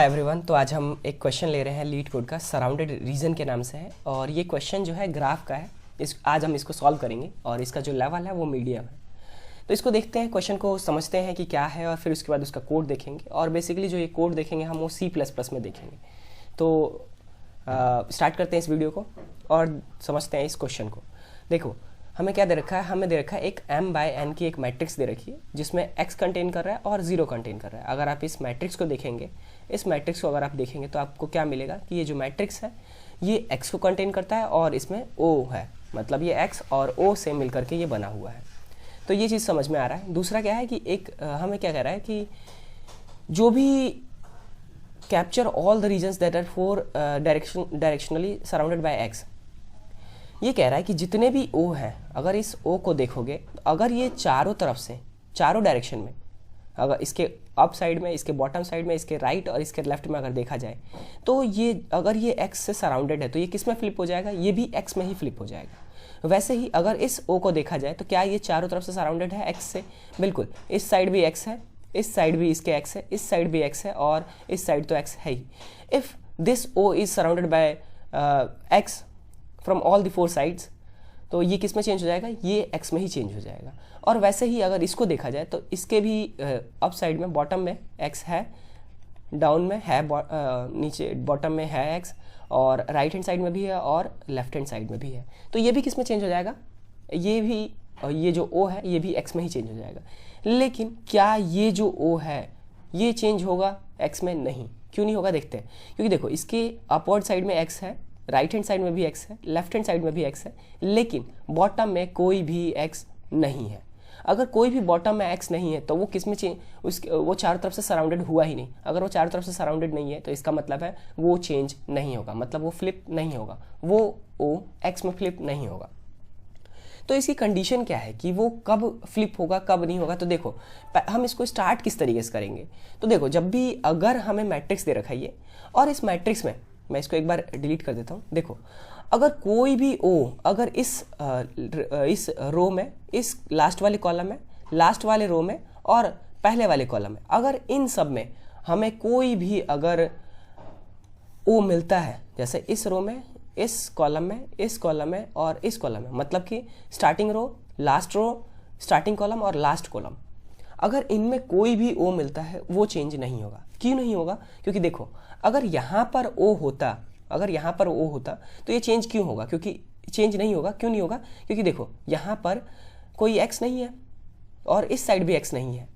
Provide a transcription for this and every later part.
Hi everyone. तो आज हम एक क्वेश्चन ले रहे हैं लीड कोड का, सराउंडेड रीजन के नाम से है और ये क्वेश्चन जो है ग्राफ का है। आज हम इसको सॉल्व करेंगे और इसका जो लेवल है वो मीडियम है। तो इसको देखते हैं, क्वेश्चन को समझते हैं कि क्या है और फिर उसके बाद उसका कोड देखेंगे और बेसिकली जो ये कोड देखेंगे हम वो C++ में देखेंगे। तो स्टार्ट करते हैं इस वीडियो को और समझते हैं इस क्वेश्चन को। देखो हमें क्या दे रखा है, हमें दे रखा है एक m/n की एक मैट्रिक्स दे रखी है जिसमें x कंटेन कर रहा है और 0 कंटेन कर रहा है। अगर आप इस मैट्रिक्स को देखेंगे, इस मैट्रिक्स को अगर आप देखेंगे तो आपको क्या मिलेगा कि ये जो मैट्रिक्स है ये x को कंटेन करता है और इसमें o है, मतलब ये x और o से मिल करके ये बना हुआ है। तो ये चीज़ समझ में आ रहा है। दूसरा क्या है कि हमें क्या कह रहा है कि जो भी capture all the regions that are four directionally surrounded by x, ये कह रहा है कि जितने भी O हैं, अगर इस O को देखोगे तो अगर ये चारों तरफ से, चारों डायरेक्शन में, अगर इसके अप साइड में, इसके बॉटम साइड में, इसके राइट और इसके लेफ्ट में अगर देखा जाए तो ये अगर ये X से सराउंडेड है तो ये किस में फ्लिप हो जाएगा, ये भी X में ही फ्लिप हो जाएगा। वैसे ही अगर इस O को देखा जाए तो क्या ये चारों तरफ से सराउंडेड है X से? बिल्कुल, इस साइड भी X है, इस साइड भी इसके X है, इस साइड भी X है और इस साइड तो X है ही। If this O is surrounded by X from all the four sides, तो ये किस में चेंज हो जाएगा, ये x में ही चेंज हो जाएगा। और वैसे ही अगर इसको देखा जाए तो इसके भी अप साइड में, बॉटम में x है, डाउन में है, नीचे बॉटम में है x, और राइट हैंड साइड में भी है और लेफ्ट हैंड साइड में भी है। तो ये भी किस में चेंज हो जाएगा, ये भी, ये जो o है ये भी x में ही चेंज हो जाएगा। लेकिन क्या ये जो o है ये चेंज होगा x में? नहीं। क्यों नहीं होगा, देखते हैं। क्योंकि देखो इसके अपवर्ड साइड में x है, राइट हैंड साइड में भी x है, लेफ्ट हैंड साइड में भी x है, लेकिन बॉटम में कोई भी x नहीं है। अगर कोई भी बॉटम में x नहीं है तो वो किस में वो चारों तरफ से सराउंडेड हुआ ही नहीं। अगर वो चारों तरफ से सराउंडेड नहीं है तो इसका मतलब है वो चेंज नहीं होगा, मतलब वो फ्लिप नहीं होगा, वो o x में फ्लिप नहीं होगा। तो इसकी कंडीशन क्या है कि वो कब फ्लिप होगा, कब नहीं होगा। तो देखो हम इसको स्टार्ट किस तरीके से करेंगे। तो देखो जब भी अगर हमें मैट्रिक्स दे रखा है और इस मैट्रिक्स में, मैं इसको एक बार डिलीट कर देता हूँ। देखो अगर कोई भी O अगर इस रो में, इस लास्ट वाले कॉलम में, लास्ट वाले रो में और पहले वाले कॉलम में, अगर इन सब में हमें कोई भी अगर O मिलता है, जैसे इस रो में, इस कॉलम में, इस कॉलम में और इस कॉलम में, मतलब कि स्टार्टिंग रो, स्टार्टिंग कॉलम और लास्ट कॉलम, अगर इनमें कोई भी O मिलता है वो चेंज नहीं होगा। क्यों नहीं होगा? क्योंकि देखो अगर यहाँ पर O होता, अगर यहाँ पर O होता तो ये चेंज क्यों होगा? क्योंकि चेंज नहीं होगा। क्यों नहीं होगा? क्योंकि देखो यहाँ पर कोई x नहीं है और इस साइड भी x नहीं है।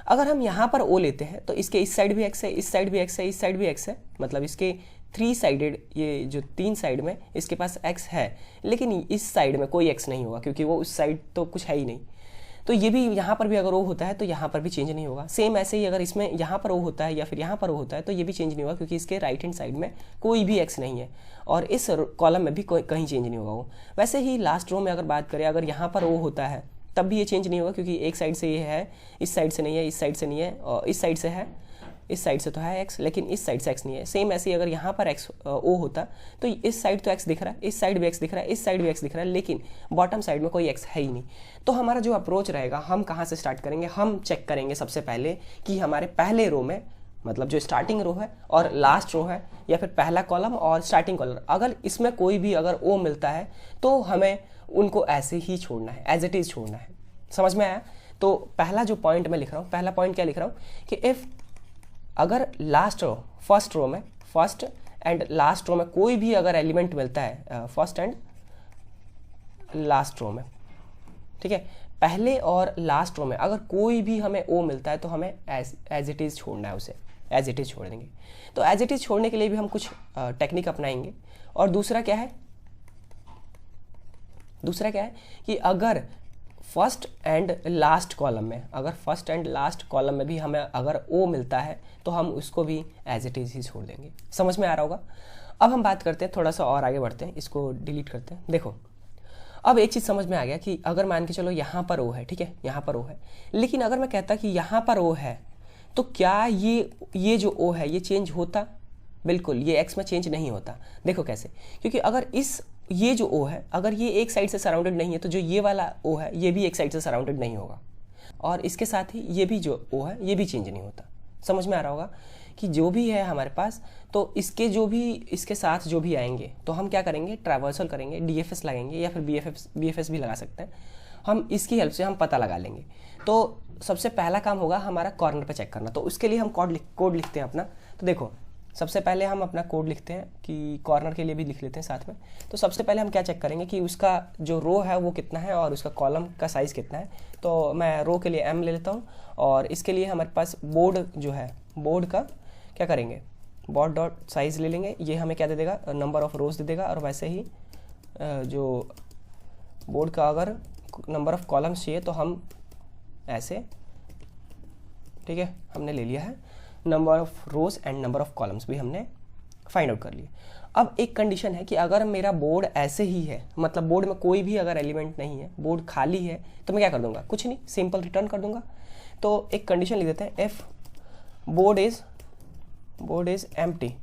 अगर हम यहाँ पर O लेते हैं तो इसके इस साइड भी x है, इस साइड भी x है, इस साइड भी x है, मतलब इसके 3 साइडेड, ये जो 3 साइड में इसके पास x है, लेकिन इस साइड में कोई x नहीं होगा क्योंकि वो उस साइड तो कुछ है ही नहीं। तो ये भी यहाँ पर भी अगर O होता है तो यहाँ पर भी चेंज नहीं होगा। सेम ऐसे ही अगर इसमें यहाँ पर O होता है या फिर यहाँ पर O होता है तो ये भी चेंज नहीं होगा क्योंकि इसके राइट हैंड साइड में कोई भी x नहीं है और इस कॉलम में भी कहीं चेंज नहीं होगा वो। वैसे ही लास्ट रो में अगर बात करें, अगर यहाँ पर O होता है तब भी ये चेंज नहीं होगा क्योंकि एक साइड से ये है, इस साइड से नहीं है, इस साइड से नहीं है, और इस साइड से है, इस साइड से तो है x, लेकिन इस साइड से x नहीं है। सेम ऐसे ही अगर यहाँ पर O होता तो इस साइड तो x दिख रहा है, इस साइड भी x दिख रहा है, इस साइड भी x दिख रहा है, लेकिन बॉटम साइड में कोई x है ही नहीं। तो हमारा जो अप्रोच रहेगा, हम कहाँ से स्टार्ट करेंगे, हम चेक करेंगे सबसे पहले कि हमारे पहले रो में, मतलब जो स्टार्टिंग रो है और लास्ट रो है, या फिर पहला कॉलम और स्टार्टिंग कॉलम, अगर इसमें कोई भी अगर O मिलता है तो हमें उनको ऐसे ही छोड़ना है, एज इट इज़ छोड़ना है। समझ में आया? तो पहला जो पॉइंट मैं लिख रहा हूँ, पहला पॉइंट क्या लिख रहा हूँ कि इफ़ अगर लास्ट रो, फर्स्ट रो में, फर्स्ट एंड लास्ट रो में कोई भी अगर एलिमेंट मिलता है, फर्स्ट एंड लास्ट रो में, ठीक है, पहले और लास्ट रो में अगर कोई भी हमें O मिलता है तो हमें एज इट इज़ छोड़ना है, उसे एज इट इज़ छोड़ देंगे। तो एज इट इज़ छोड़ने के लिए भी हम कुछ टेक्निक अपनाएंगे। और दूसरा क्या है, दूसरा क्या है कि अगर फर्स्ट एंड लास्ट कॉलम में, अगर फर्स्ट एंड लास्ट कॉलम में भी हमें अगर O मिलता है तो हम उसको भी एज इट इज़ ही छोड़ देंगे। समझ में आ रहा होगा? अब हम बात करते हैं, थोड़ा सा और आगे बढ़ते हैं, इसको डिलीट करते हैं। देखो अब एक चीज़ समझ में आ गया कि अगर मान के चलो यहाँ पर O है, ठीक है, यहाँ पर O है, लेकिन अगर मैं कहता कि यहाँ पर O है तो क्या ये जो O है ये चेंज होता? बिल्कुल, ये x में चेंज नहीं होता। देखो कैसे, क्योंकि अगर ये जो O है अगर ये एक साइड से सराउंडेड नहीं है तो जो ये वाला O है ये भी एक साइड से सराउंडेड नहीं होगा, और इसके साथ ही ये भी जो O है ये भी चेंज नहीं होता। समझ में आ रहा होगा कि जो भी है हमारे पास, तो इसके जो भी इसके साथ जो भी आएंगे तो हम क्या करेंगे, ट्रैवर्सल करेंगे, डीएफएस लगाएंगे या फिर बीएफएस भी लगा सकते हैं। हम इसकी हेल्प से हम पता लगा लेंगे। तो सबसे पहला काम होगा हमारा कॉर्नर पे चेक करना। तो उसके लिए हम कोड लिखते हैं अपना। तो देखो सबसे पहले हम अपना कोड लिखते हैं कि कॉर्नर के लिए भी लिख लेते हैं साथ में। तो सबसे पहले हम क्या चेक करेंगे कि उसका जो रो है वो कितना है और उसका कॉलम का साइज़ कितना है। तो मैं रो के लिए m ले लेता हूँ और इसके लिए हमारे पास बोर्ड जो है, बोर्ड का क्या करेंगे, बोर्ड डॉट साइज़ ले लेंगे। ये हमें क्या दे देगा, नंबर ऑफ़ रोज़ दे देगा। और वैसे ही जो बोर्ड का अगर नंबर ऑफ़ कॉलम्स चाहिए तो हम ऐसे, ठीक है, हमने ले लिया है। Number of rose and number of columns भी हमने फाइंड आउट कर लिए। अब एक कंडीशन है कि अगर मेरा बोर्ड ऐसे ही है, मतलब बोर्ड में कोई भी अगर एलिमेंट नहीं है, बोर्ड खाली है, तो मैं क्या कर दूंगा, कुछ नहीं, सिंपल रिटर्न कर दूंगा। तो एक कंडीशन लिख देते हैं, इफ बोर्ड इज एम्प्टी।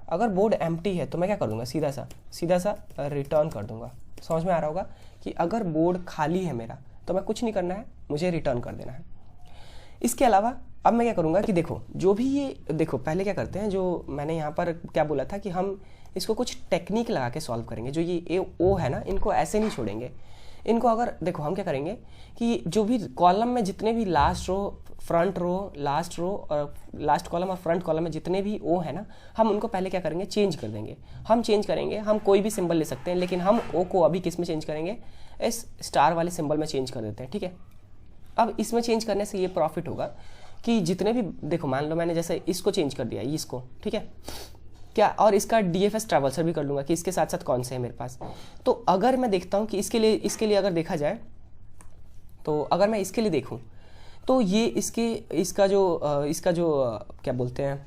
अगर बोर्ड एम्प्टी है तो मैं क्या कर दूंगा, सीधा सा रिटर्न कर दूंगा। समझ में आ रहा होगा कि अगर बोर्ड खाली है मेरा तो मैं कुछ नहीं करना है, मुझे रिटर्न कर देना है। इसके अलावा अब मैं क्या करूँगा कि देखो जो भी ये, देखो पहले क्या करते हैं, जो मैंने यहाँ पर क्या बोला था कि हम इसको कुछ टेक्निक लगा के सॉल्व करेंगे। जो ये ए ओ है ना, इनको ऐसे नहीं छोड़ेंगे। इनको अगर देखो हम क्या करेंगे कि जो भी कॉलम में जितने भी last row, front row, last row और लास्ट कॉलम और फ्रंट कॉलम में जितने भी ओ है ना, हम उनको पहले क्या करेंगे, चेंज कर देंगे। हम चेंज करेंगे, हम कोई भी सिंबल ले सकते हैं, लेकिन हम ओ को अभी किस में चेंज करेंगे, इस स्टार वाले सिंबल में चेंज कर देते हैं, ठीक है। अब इसमें चेंज करने से ये प्रॉफिट होगा कि जितने भी, देखो मान लो मैंने जैसे इसको चेंज कर दिया, इसको, ठीक है क्या, और इसका डीएफएस ट्रैवर्सर भी कर लूँगा कि इसके साथ साथ कौन से है मेरे पास। तो अगर मैं देखता हूँ कि इसके लिए अगर देखा जाए, तो अगर मैं इसके लिए देखूँ तो ये इसका जो क्या बोलते हैं,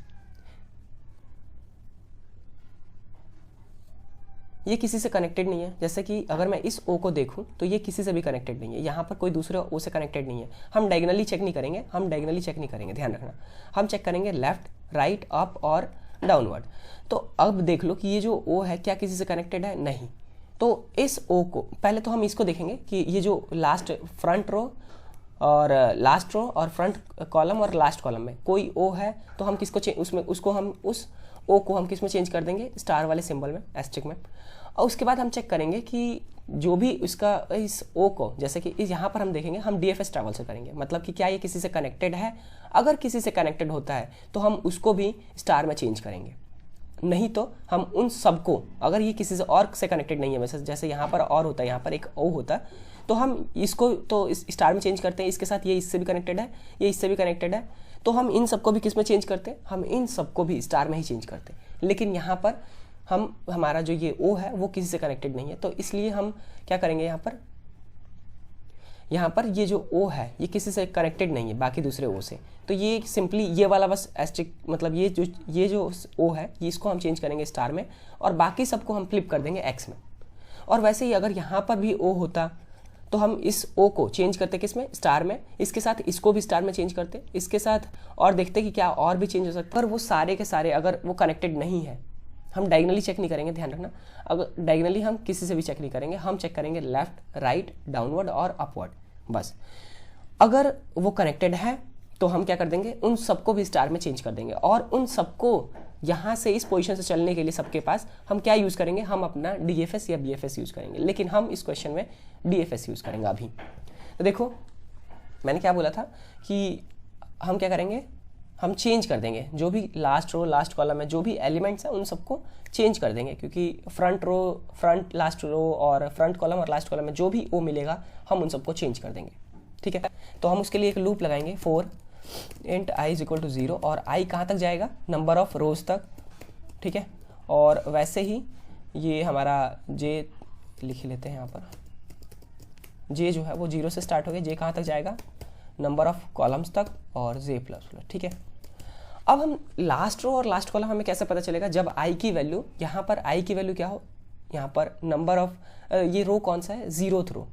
ये किसी से कनेक्टेड नहीं है। जैसे कि अगर मैं इस ओ को देखूं तो ये किसी से भी कनेक्टेड नहीं है, यहाँ पर कोई दूसरे ओ से कनेक्टेड नहीं है। हम डायगोनली चेक नहीं करेंगे, ध्यान रखना। हम चेक करेंगे लेफ्ट, राइट, अप और डाउनवर्ड। तो अब देख लो कि ये जो ओ है क्या किसी से कनेक्टेड है, नहीं। तो इस ओ को पहले तो हम इसको देखेंगे कि ये जो लास्ट फ्रंट रो और लास्ट रो और फ्रंट कॉलम और लास्ट कॉलम में कोई ओ है तो हम किसको उस ओ को हम किस में चेंज कर देंगे, स्टार वाले सिंबल में, एस्ट्रिक में। और उसके बाद हम चेक करेंगे कि जो भी उसका इस ओ को, जैसे कि इस यहाँ पर हम देखेंगे, हम डीएफएस ट्रैवर्सल करेंगे, मतलब कि क्या ये किसी से कनेक्टेड है। अगर किसी से कनेक्टेड होता है तो हम उसको भी स्टार में चेंज करेंगे, नहीं तो हम उन सबको, अगर ये किसी से और से कनेक्टेड नहीं है, वैसे जैसे यहाँ पर और होता है, यहाँ पर एक ओ होता है, तो हम इसको तो इस स्टार में चेंज करते हैं। इसके साथ ये इससे भी कनेक्टेड है, ये इससे भी कनेक्टेड है, तो हम इन सबको भी किस में चेंज करते हैं, हम इन सबको भी स्टार में ही चेंज करते हैं। लेकिन यहाँ पर हमारा जो ये ओ है वो किसी से कनेक्टेड नहीं है, तो इसलिए हम क्या करेंगे, यहाँ पर ये जो ओ है ये किसी से कनेक्टेड नहीं है बाकी दूसरे ओ से। तो ये सिंपली ये वाला बस एस्ट्रिक, मतलब ये जो ओ है ये इसको हम चेंज करेंगे स्टार में, और बाकी सबको हम फ्लिप कर देंगे एक्स में। और वैसे ही अगर यहाँ पर भी ओ होता तो हम इस ओ को चेंज करते किस में, स्टार में। इसके साथ इसको भी स्टार में चेंज करते, इसके साथ और देखते कि क्या और भी चेंज हो सकता है। पर वो सारे के सारे अगर वो कनेक्टेड नहीं है, हम डायगोनली चेक नहीं करेंगे, ध्यान रखना। अगर डायगोनली हम किसी से भी चेक नहीं करेंगे, हम चेक करेंगे लेफ्ट, राइट, डाउनवर्ड और अपवर्ड, बस। अगर वो कनेक्टेड है तो हम क्या कर देंगे, उन सबको भी स्टार में चेंज कर देंगे। और उन सबको यहाँ से इस पोजीशन से चलने के लिए सबके पास हम क्या यूज़ करेंगे, हम अपना डीएफएस या बीएफएस यूज़ करेंगे। लेकिन हम इस क्वेश्चन में डीएफएस यूज़ करेंगे अभी। तो देखो मैंने क्या बोला था कि हम क्या करेंगे, हम चेंज कर देंगे जो भी लास्ट रो, लास्ट कॉलम में जो भी एलिमेंट्स हैं उन सबको चेंज कर देंगे, क्योंकि फ्रंट लास्ट रो और फ्रंट कॉलम और लास्ट कॉलम में जो भी ओ मिलेगा हम उन सबको चेंज कर देंगे, ठीक है। तो हम उसके लिए एक लूप लगाएंगे, for int i is equal to 0, और i कहाँ तक जाएगा, नंबर ऑफ रोज तक, ठीक है। और वैसे ही ये हमारा j लिख लेते हैं यहाँ पर, j जो है वो 0 से स्टार्ट हो गया, j कहाँ तक जाएगा, नंबर ऑफ कॉलम्स तक, और j प्लस, ठीक है। अब हम लास्ट रो और लास्ट कॉलम हमें कैसे पता चलेगा, जब i की वैल्यू, यहाँ पर i की वैल्यू क्या हो, यहाँ पर नंबर ऑफ, ये रो कौन सा है, 0th रो,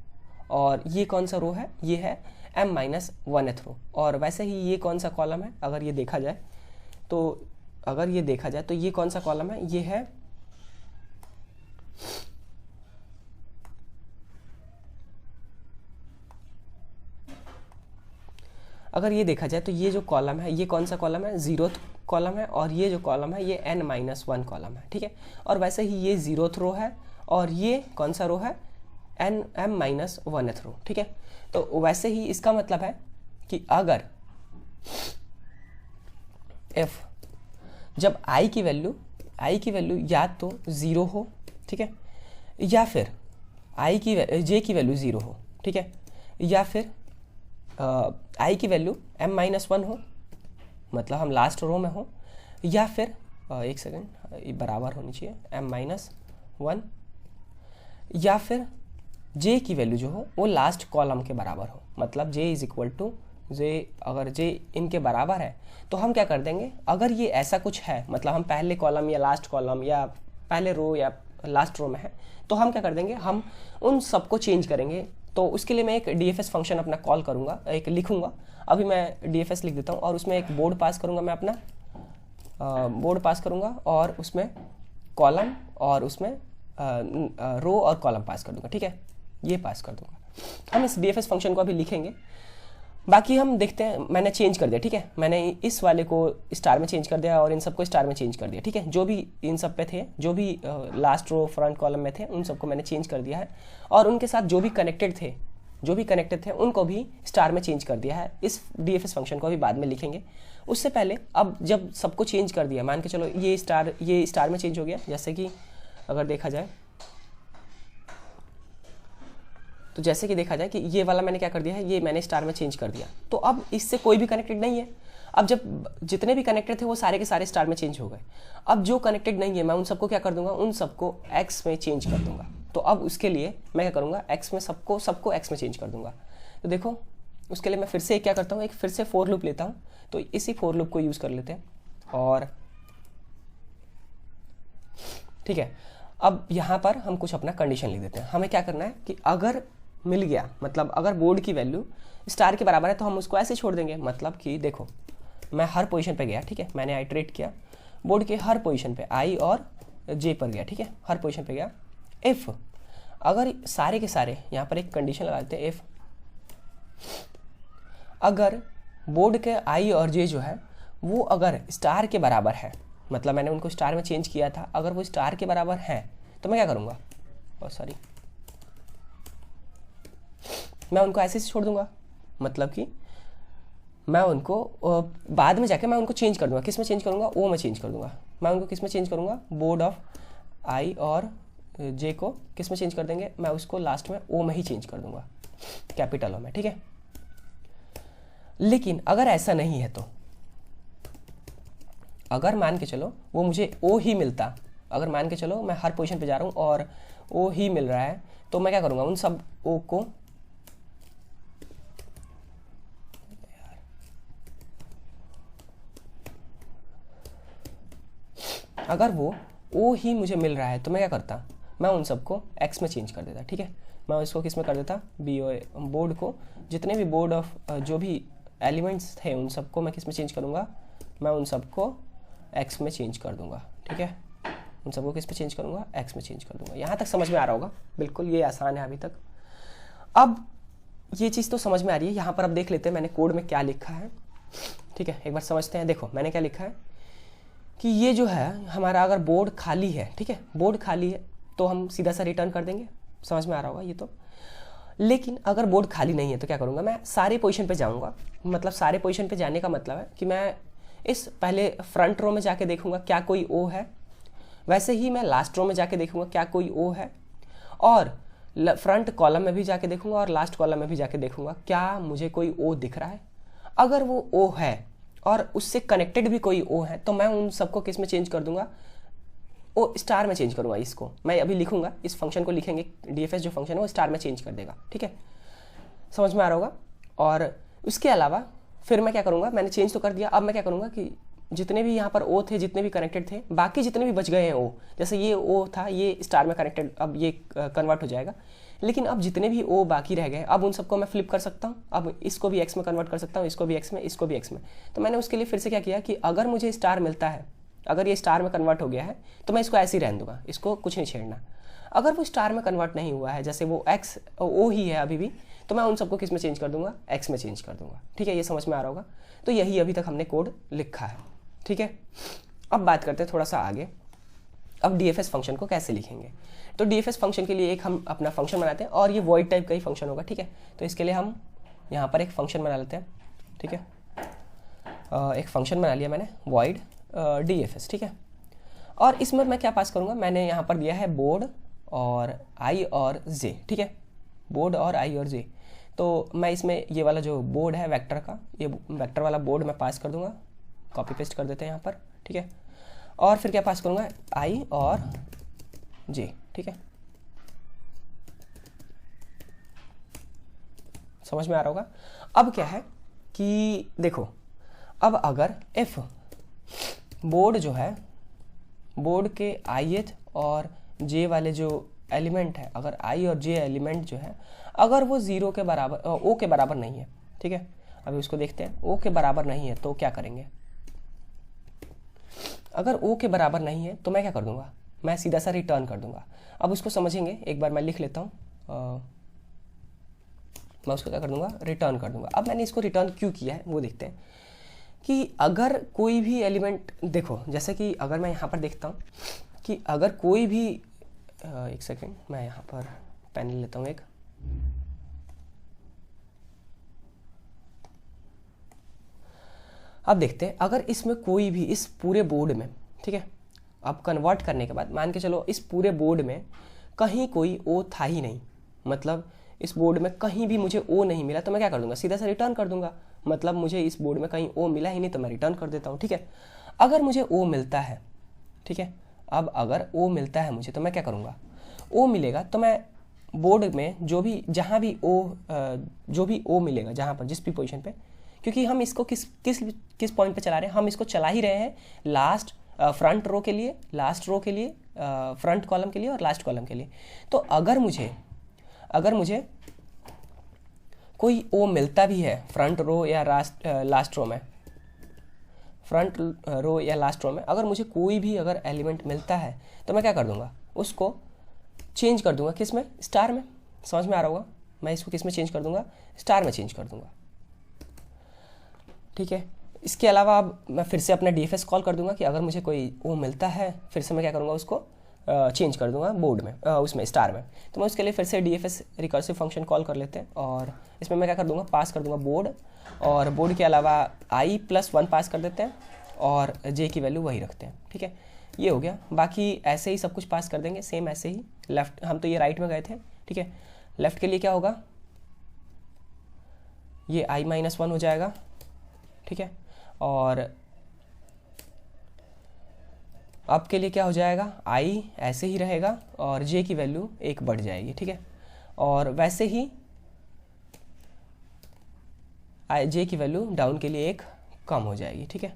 और ये कौन सा रो है, ये है m-1th रो। और वैसे ही ये कौन सा कॉलम है, अगर ये देखा जाए तो ये कौन सा कॉलम है, ये है अगर ये देखा जाए तो ये जो कॉलम है ये कौन सा कॉलम है, 0th कॉलम है, और ये जो कॉलम है ये n-1 कॉलम है, ठीक है। और वैसे ही ये 0th रो है और ये कौन सा रो है, m-1th रो, ठीक है। तो वैसे ही इसका मतलब है कि अगर f जब i की वैल्यू या तो 0 हो, ठीक है, या फिर j की वैल्यू 0 हो, ठीक है, या फिर i की वैल्यू m-1 हो, मतलब हम लास्ट रो में हो, या फिर एक सेकेंड ये बराबर होनी चाहिए m-1, या फिर j की वैल्यू जो हो वो लास्ट कॉलम के बराबर हो, मतलब j इज इक्वल टू अगर j इनके बराबर है तो हम क्या कर देंगे, अगर ये ऐसा कुछ है मतलब हम पहले कॉलम या लास्ट कॉलम या पहले रो या लास्ट रो में है, तो हम क्या कर देंगे, हम उन सबको चेंज करेंगे। तो उसके लिए मैं एक DFS फंक्शन अपना कॉल करूँगा, एक लिखूँगा, अभी मैं DFS लिख देता हूँ और उसमें एक बोर्ड पास करूँगा, मैं अपना बोर्ड पास करूँगा और उसमें कॉलम और उसमें रो और कॉलम पास कर दूँगा, ठीक है, ये पास कर दूँगा। हम इस DFS फंक्शन को अभी लिखेंगे, बाकी हम देखते हैं। मैंने चेंज कर दिया, ठीक है, मैंने इस वाले को स्टार में चेंज कर दिया और इन सबको स्टार में चेंज कर दिया, ठीक है। जो भी इन सब पे थे, जो भी लास्ट रो फ्रंट कॉलम में थे, उन सबको मैंने चेंज कर दिया है और उनके साथ जो भी कनेक्टेड थे उनको भी स्टार में चेंज कर दिया है। इस DFS फंक्शन को अभी बाद में लिखेंगे। उससे पहले अब जब सबको चेंज कर दिया, मान के चलो ये स्टार में चेंज हो गया, जैसे कि अगर देखा जाए तो जैसे कि देखा जाए कि ये वाला मैंने क्या कर दिया है, ये मैंने स्टार में चेंज कर दिया, तो अब इससे कोई भी कनेक्टेड नहीं है। अब जब जितने भी कनेक्टेड थे वो सारे के सारे स्टार में चेंज हो गए। अब जो कनेक्टेड नहीं है मैं उन सबको क्या कर दूंगा, उन सबको x में चेंज कर दूंगा। तो अब उसके लिए मैं क्या करूँगा, x में सबको x में चेंज कर दूंगा। तो देखो उसके लिए मैं फिर से क्या करता हूँ, एक फिर से फोर लूप लेता हूँ। तो इसी फोर लूप को यूज़ कर लेते हैं और ठीक है। अब यहाँ पर हम कुछ अपना कंडीशन लिख देते हैं। हमें क्या करना है कि अगर मिल गया, मतलब अगर बोर्ड की वैल्यू स्टार के बराबर है तो हम उसको ऐसे छोड़ देंगे। मतलब कि देखो मैं हर पोजीशन पे गया, ठीक है, मैंने आइटरेट किया बोर्ड के हर पोजीशन पे i और j पर गया, ठीक है, हर पोजीशन पे गया। इफ़ अगर सारे के सारे यहाँ पर एक कंडीशन लगा देते हैं, इफ़ अगर बोर्ड के i और j जो है वो अगर स्टार के बराबर है, मतलब मैंने उनको स्टार में चेंज किया था, अगर वो स्टार के बराबर है तो मैं क्या करूँगा, मैं उनको ऐसे छोड़ दूंगा। मतलब कि मैं उनको बाद में जाके मैं उनको चेंज कर दूंगा। किस में चेंज करूंगा, ओ में चेंज कर दूंगा। मैं उनको किस में चेंज करूंगा, बोर्ड ऑफ आई और जे को किस में चेंज कर देंगे, मैं उसको लास्ट में ओ में ही चेंज कर दूंगा, कैपिटल ओ में, ठीक है। लेकिन अगर ऐसा नहीं है तो अगर मान के चलो वो मुझे ओ ही मिलता, अगर मान के चलो मैं हर पोजीशन पे जा रहा हूँ और ओ ही मिल रहा है, तो मैं क्या करूँगा, उन सब ओ को अगर वो ओ ही मुझे मिल रहा है तो मैं क्या करता, मैं उन सबको एक्स में चेंज कर देता, ठीक है। मैं उसको किस में कर देता, बोर्ड को, जितने भी बोर्ड ऑफ जो भी एलिमेंट्स थे उन सबको मैं किस में चेंज करूँगा, मैं उन सबको एक्स में चेंज कर दूँगा, ठीक है। उन सबको किस में चेंज करूँगा, एक्स में चेंज कर दूँगा। यहाँ तक समझ में आ रहा होगा, बिल्कुल ये आसान है अभी तक। अब ये चीज़ तो समझ में आ रही है। यहाँ पर अब देख लेते हैं मैंने कोड में क्या लिखा है, ठीक है, एक बार समझते हैं। देखो मैंने क्या लिखा है कि ये जो है हमारा अगर बोर्ड खाली है, ठीक है, बोर्ड खाली है तो हम सीधा सा रिटर्न कर देंगे, समझ में आ रहा होगा ये तो। लेकिन अगर बोर्ड खाली नहीं है तो क्या करूँगा, मैं सारे पोजीशन पे जाऊँगा। मतलब सारे पोजीशन पे जाने का मतलब है कि मैं इस पहले फ्रंट रो में जाके देखूँगा क्या कोई ओ है, वैसे ही मैं लास्ट रो में जाके देखूँगा क्या कोई ओ है, और फ्रंट कॉलम में भी जाके देखूँगा और लास्ट कॉलम में भी जाके देखूँगा क्या मुझे कोई ओ दिख रहा है। अगर वो ओ है और उससे कनेक्टेड भी कोई ओ है तो मैं उन सबको किस में चेंज कर दूंगा, ओ स्टार में चेंज करूंगा। इसको मैं अभी लिखूंगा, इस फंक्शन को लिखेंगे, DFS जो फंक्शन है वो स्टार में चेंज कर देगा, ठीक है, समझ में आ रहा होगा। और उसके अलावा फिर मैं क्या करूंगा, मैंने चेंज तो कर दिया, अब मैं क्या करूंगा कि जितने भी यहाँ पर ओ थे, जितने भी कनेक्टेड थे, बाकी जितने भी बच गए हैं ओ, जैसे ये ओ था ये स्टार में कनेक्टेड, अब ये कन्वर्ट हो जाएगा। लेकिन अब जितने भी ओ बाकी रह गए अब उन सबको मैं फ्लिप कर सकता हूँ। अब इसको भी एक्स में कन्वर्ट कर सकता हूँ, इसको भी एक्स में, इसको भी एक्स में। तो मैंने उसके लिए फिर से क्या किया कि अगर मुझे स्टार मिलता है, अगर ये स्टार में कन्वर्ट हो गया है तो मैं इसको ऐसे ही रहने दूंगा, इसको कुछ नहीं छेड़ना। अगर वो स्टार में कन्वर्ट नहीं हुआ है, जैसे वो एक्स ओ ही है अभी भी, तो मैं उन सबको किस में चेंज कर दूंगा, एक्स में चेंज कर दूंगा। ठीक है, ये समझ में आ रहा होगा। तो यही अभी तक हमने कोड लिखा है। ठीक है, अब बात करते हैं थोड़ा सा आगे। अब डीएफएस फंक्शन को कैसे लिखेंगे। तो डीएफएस फंक्शन के लिए एक हम अपना फंक्शन बनाते हैं और ये वॉइड टाइप का ही फंक्शन होगा। ठीक है, तो इसके लिए हम यहाँ पर एक फंक्शन बना लेते हैं। ठीक है, एक फंक्शन बना लिया मैंने, वॉइड डीएफएस। ठीक है, और इसमें मैं क्या पास करूँगा, मैंने यहाँ पर दिया है बोर्ड और आई और जे। ठीक है, बोर्ड और आई और जे। तो मैं इसमें ये वाला जो बोर्ड है वेक्टर का, ये वेक्टर वाला बोर्ड मैं पास कर दूंगा। कॉपी पेस्ट कर देते हैं यहाँ पर। ठीक है, और फिर क्या पास करूँगा, आई और जे। ठीक है, समझ में आ रहा होगा। अब क्या है कि देखो, अब अगर इफ बोर्ड जो है, बोर्ड के ith और j वाले जो एलिमेंट है, अगर i और j एलिमेंट जो है अगर वो जीरो के बराबर, ओ के बराबर नहीं है। ठीक है, अभी उसको देखते हैं। ओ के बराबर नहीं है तो क्या करेंगे। अगर ओ के बराबर नहीं है तो मैं क्या कर दूंगा, मैं सीधा सा रिटर्न कर दूंगा। अब उसको समझेंगे, एक बार मैं लिख लेता हूँ। मैं उसको क्या कर दूंगा, रिटर्न कर दूंगा। अब मैंने इसको रिटर्न क्यों किया है वो देखते हैं कि अगर कोई भी एलिमेंट, देखो जैसे कि अगर मैं यहाँ पर देखता हूँ कि अगर कोई भी, एक सेकेंड मैं यहाँ पर पेन लेता हूँ एक। अब देखते हैं अगर इसमें कोई भी, इस पूरे बोर्ड में, ठीक है, अब कन्वर्ट करने के बाद मान के चलो इस पूरे बोर्ड में कहीं कोई ओ था ही नहीं, मतलब इस बोर्ड में कहीं भी मुझे ओ नहीं मिला, तो मैं क्या कर दूंगा, सीधा सा रिटर्न कर दूंगा। मतलब मुझे इस बोर्ड में कहीं ओ मिला ही नहीं तो मैं रिटर्न कर देता हूँ। ठीक है, अगर मुझे ओ मिलता है, ठीक है, अब अगर ओ मिलता है मुझे तो मैं क्या करूँगा, ओ मिलेगा तो मैं बोर्ड में जो भी, जहाँ भी ओ, जो भी ओ मिलेगा जहाँ पर, जिस भी पोजीशन पे, क्योंकि हम इसको किस पॉइंट पे चला रहे हैं, हम इसको चला ही रहे हैं लास्ट फ्रंट रो के लिए, लास्ट रो के लिए, फ्रंट कॉलम के लिए और लास्ट कॉलम के लिए। तो अगर मुझे कोई ओ मिलता भी है फ्रंट रो या लास्ट रो में, फ्रंट रो या लास्ट रो में अगर मुझे कोई भी अगर एलिमेंट मिलता है तो मैं क्या कर दूंगा, उसको चेंज कर दूंगा किस में, स्टार में। समझ में आ रहा होगा, मैं इसको किस में चेंज कर दूंगा, स्टार में चेंज कर दूंगा। ठीक है, इसके अलावा अब मैं फिर से अपना डीएफएस कॉल कर दूंगा कि अगर मुझे कोई ओ मिलता है, फिर से मैं क्या करूँगा, उसको चेंज कर दूंगा बोर्ड में, उसमें स्टार में। तो मैं उसके लिए फिर से डीएफएस रिकर्सिव फंक्शन कॉल कर लेते हैं और इसमें मैं क्या कर दूंगा, पास कर दूंगा बोर्ड, और बोर्ड के अलावा i+1 पास कर देते हैं और j की वैल्यू वही रखते हैं। ठीक है, ये हो गया। बाकी ऐसे ही सब कुछ पास कर देंगे, सेम ऐसे ही। लेफ्ट, हम तो ये राइट में गए थे। ठीक है, लेफ्ट के लिए क्या होगा, ये i-1 हो जाएगा। ठीक है, और अब के लिए क्या हो जाएगा, i ऐसे ही रहेगा और j की वैल्यू 1 बढ़ जाएगी। ठीक है, और वैसे ही j की वैल्यू डाउन के लिए 1 कम हो जाएगी। ठीक है,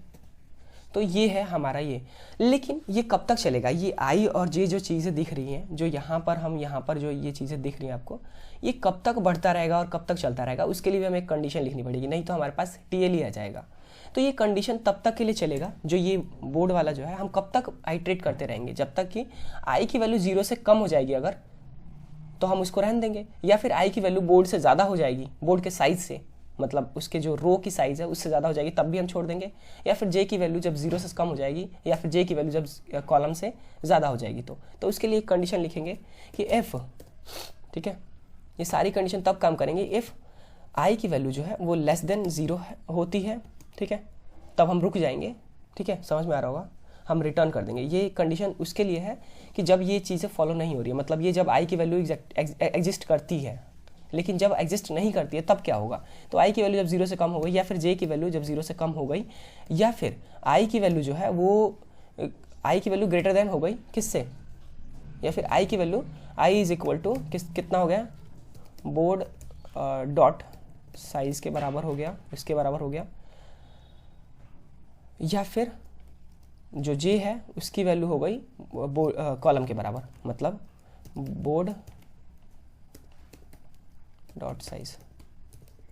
तो ये है हमारा ये। लेकिन ये कब तक चलेगा, ये i और j जो चीज़ें दिख रही हैं, जो यहाँ पर जो ये चीज़ें दिख रही हैं आपको, ये कब तक बढ़ता रहेगा और कब तक चलता रहेगा, उसके लिए भी हमें एक कंडीशन लिखनी पड़ेगी, नहीं तो हमारे पास TL ही आ जाएगा। तो ये कंडीशन तब तक के लिए चलेगा, जो ये बोर्ड वाला जो है, हम कब तक आइट्रेट करते रहेंगे, जब तक कि i की वैल्यू 0 से कम हो जाएगी अगर, तो हम उसको रहने देंगे, या फिर i की वैल्यू बोर्ड से ज़्यादा हो जाएगी, बोर्ड के साइज़ से, मतलब उसके जो रो की साइज़ है उससे ज़्यादा हो जाएगी, तब भी हम छोड़ देंगे। या फिर j की वैल्यू जब 0 से कम हो जाएगी, या फिर j की वैल्यू जब कॉलम से ज़्यादा हो जाएगी, तो उसके लिए एक कंडीशन लिखेंगे कि f, ठीक है, ये सारी कंडीशन तब काम करेंगे इफ़ i की वैल्यू जो है वो लेस देन 0 होती है। ठीक है, तब हम रुक जाएंगे। ठीक है, समझ में आ रहा होगा, हम रिटर्न कर देंगे। ये कंडीशन उसके लिए है कि जब ये चीज़ें फॉलो नहीं हो रही है, मतलब ये जब i की वैल्यू एग्जिस्ट करती है, लेकिन जब एग्जिस्ट नहीं करती है तब क्या होगा, तो i की वैल्यू जब 0 से कम हो गई, या फिर j की वैल्यू जब 0 से कम हो गई, या फिर i की वैल्यू जो है वो i की वैल्यू ग्रेटर देन हो गई किससे, या फिर i की value i is equal to कितना हो गया, बोर्ड डॉट साइज़ के बराबर हो गया, इसके बराबर हो गया, या फिर जो j है उसकी वैल्यू हो गई कॉलम के बराबर, मतलब बोर्ड डॉट साइज।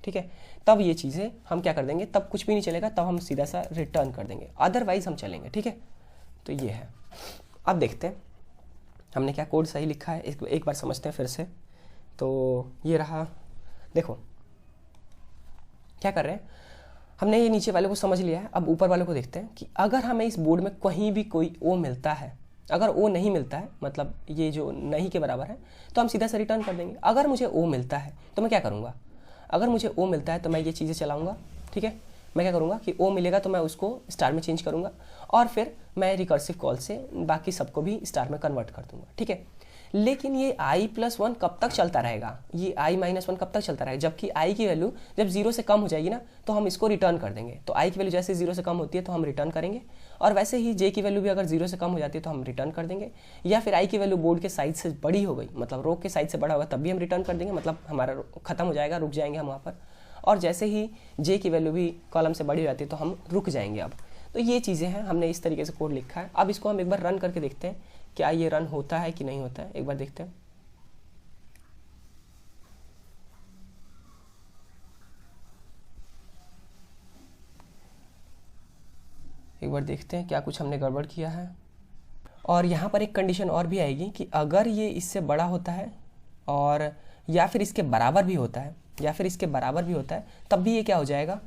ठीक है, तब ये चीज़ें हम क्या कर देंगे, तब कुछ भी नहीं चलेगा, तब हम सीधा सा रिटर्न कर देंगे, अदरवाइज हम चलेंगे। ठीक है, तो ये है। अब देखते हैं हमने क्या कोड सही लिखा है, एक बार समझते हैं फिर से। तो ये रहा देखो क्या कर रहे हैं, हमने ये नीचे वाले को समझ लिया है, अब ऊपर वाले को देखते हैं कि अगर हमें इस बोर्ड में कहीं भी कोई ओ मिलता है, अगर ओ नहीं मिलता है मतलब ये जो नहीं के बराबर है, तो हम सीधा से रिटर्न कर देंगे। अगर मुझे ओ मिलता है तो मैं क्या करूँगा, अगर मुझे ओ मिलता है तो मैं ये चीज़ें चलाऊँगा, ठीक है। मैं क्या करूँगा कि ओ मिलेगा तो मैं उसको स्टार में चेंज करूँगा और फिर मैं रिकर्सिव कॉल से बाकी सबको भी स्टार में कन्वर्ट कर दूँगा, ठीक है। लेकिन ये i+1 कब तक चलता रहेगा, ये i-1 कब तक चलता रहेगा, जबकि i की वैल्यू जब 0 से कम हो जाएगी ना तो हम इसको रिटर्न कर देंगे। तो i की वैल्यू जैसे 0 से कम होती है तो हम रिटर्न करेंगे, और वैसे ही j की वैल्यू भी अगर 0 से कम हो जाती है तो हम रिटर्न कर देंगे, या फिर i की वैल्यू बोर्ड के साइज से बड़ी हो गई, मतलब रो के साइज से बड़ा होगा तब भी हम रिटर्न कर देंगे, मतलब हमारा खत्म हो जाएगा, रुक जाएंगे हम वहाँ पर। और जैसे ही j की वैल्यू भी कॉलम से बड़ी हो जाती है तो हम रुक जाएंगे। अब तो ये चीज़ें हैं, हमने इस तरीके से कोड लिखा है। अब इसको हम एक बार रन करके देखते हैं क्या ये रन होता है कि नहीं होता है, एक बार देखते हैं। एक बार देखते हैं क्या कुछ हमने गड़बड़ किया है। और यहाँ पर एक कंडीशन और भी आएगी कि अगर ये इससे बड़ा होता है और या फिर इसके बराबर भी होता है, या फिर इसके बराबर भी होता है, तब भी ये क्या हो जाएगा,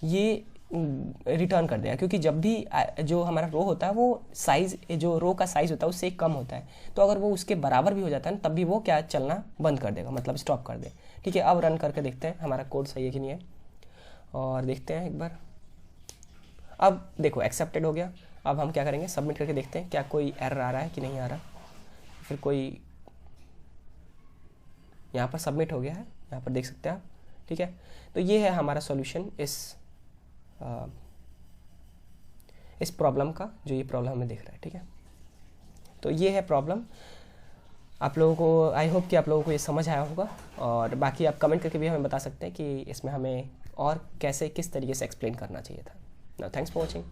ये रिटर्न कर देगा, क्योंकि जब भी जो हमारा रो होता है वो साइज, जो रो का साइज होता है उससे कम होता है, तो अगर वो उसके बराबर भी हो जाता है ना तब भी वो क्या चलना बंद कर देगा, मतलब स्टॉप कर दे, ठीक है। अब रन करके देखते हैं हमारा कोड सही है कि नहीं है, और देखते हैं एक बार। अब देखो एक्सेप्टेड हो गया। अब हम क्या करेंगे, सबमिट करके देखते हैं क्या कोई एरर आ रहा है कि नहीं आ रहा, फिर कोई, यहाँ पर सबमिट हो गया है, यहाँ पर देख सकते हैं आप, ठीक है। तो ये है हमारा सॉल्यूशन इस प्रॉब्लम का, जो ये प्रॉब्लम हमें दिख रहा है, ठीक है। तो ये है प्रॉब्लम। आप लोगों को, आई होप कि आप लोगों को ये समझ आया होगा, और बाकी आप कमेंट करके भी हमें बता सकते हैं कि इसमें हमें और कैसे किस तरीके से एक्सप्लेन करना चाहिए था। Now, thanks for watching.